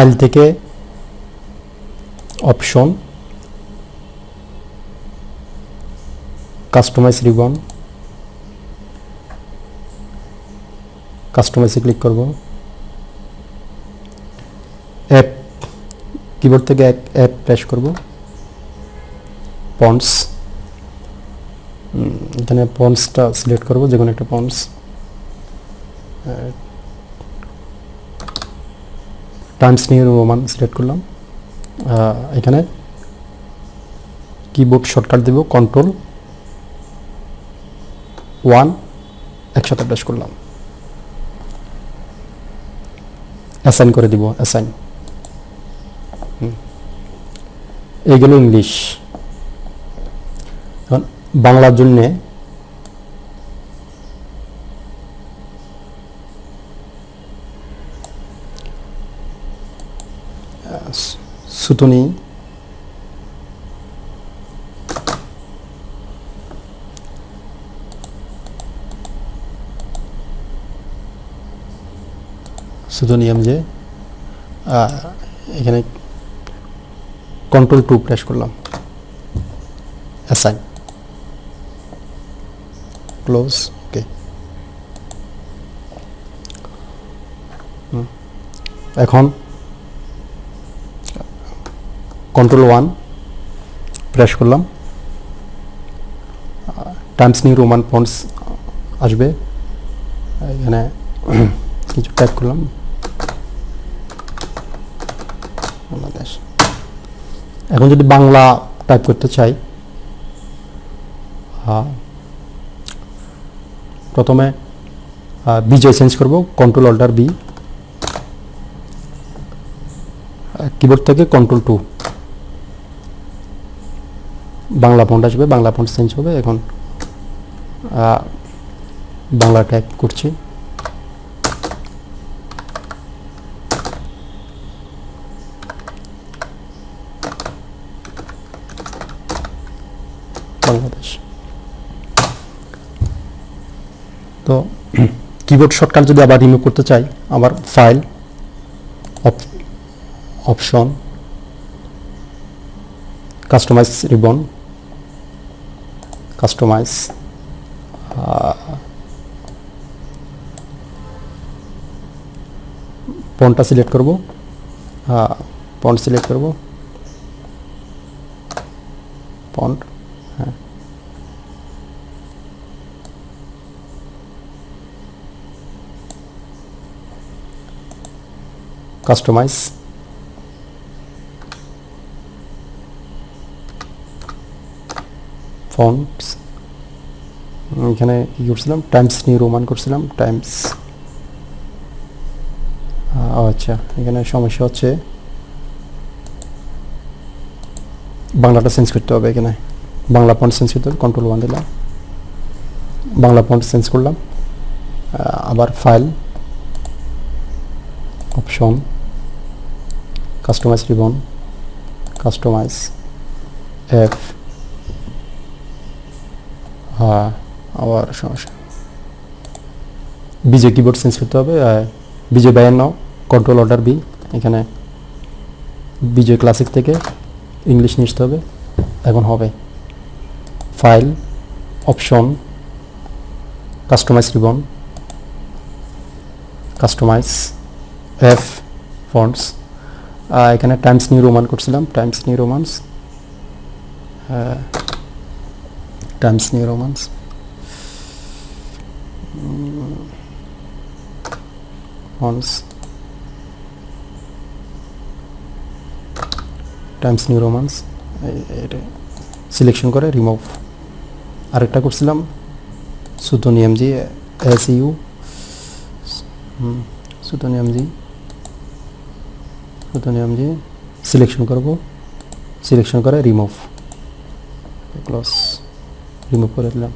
File থেকে option, customize ribbon, কাস্টমাইজে click করব। App, keyboard থেকে অ্যাপ প্রেস করব। পন্টস, এখানে পন্টসটা সিলেক্ট করব, যে কোনো একটা পন্টস। টাইমস নিউ রোমান সিলেক্ট করলাম। এখানে কিবোর্ড শর্টকাট দেব Ctrl+1, একসাথে প্রেস করলাম। অ্যাসাইন করে দিব, অ্যাসাইন। এইগুলো ইংলিশ। এখন বাংলার জন্যে সুতনি, সুতনিয়াম, যে এখানে Ctrl+2 প্রেস করলাম, অ্যাসাইন, ক্লোজ। ওকে, এখন Ctrl+1 প্রেস করলাম, টাইমস নিউ রোমান ফন্টস আসবে। এখানে কিছু টাইপ করলাম, বাংলাদেশ। এখন যদি বাংলা টাইপ করতে চাই, প্রথমে বিজয় চেঞ্জ করব, Ctrl+Alt+B, কিবোর্ড থেকে Ctrl+2, বাংলা ফন্ট আসবে, বাংলা ফন্ট চেঞ্জ হবে। এখন বাংলা টাইপ করছি। বাংলাদেশ। তো কিবোর্ড শর্টকাট যদি আবার রিমুভ করতে চাই, আবার file, option, customize ribbon, customize, ফন্টটা সিলেক্ট করব, ফন্ট সিলেক্ট করব, ফন্ট, হ্যাঁ, কাস্টমাইজ, ফন্টস। এখানে কি করছিলাম, টাইমস নিউ রোমান করছিলাম, টাইমস। আচ্ছা, এখানে সমস্যা হচ্ছে বাংলাটা চেঞ্জ করতে হবে। এখানে বাংলা ফন্ট চেঞ্জ করতে হবে, Ctrl+1 দিলাম, বাংলা ফন্ট চেঞ্জ করলাম। আবার file, option, customize ribbon, customize, F. আবার সমস্যা, বিজয় কিবোর্ড চেঞ্জ করতে হবে, বিজয় 52, Ctrl+Alt+B, এখানে বিজয় ক্লাসিক থেকে ইংলিশ নিয়ে আসতে হবে। এখন হবে file, option, customize ribbon, customize, F, fonts. এখানে টাইমস নিউ রোমান করছিলাম, Times New Romans, Times New Romans, fonts, Times New Romans, এটা সিলেকশন করে রিমুভ। আরেকটা করছিলাম সুতনিয়ামজি, SU, সুতনিয়ামজি, সুতনিয়ামজি, সিলেকশন করব, সিলেকশন করে রিমুভ, ক্লোজ, রিমুভ করে দিলাম।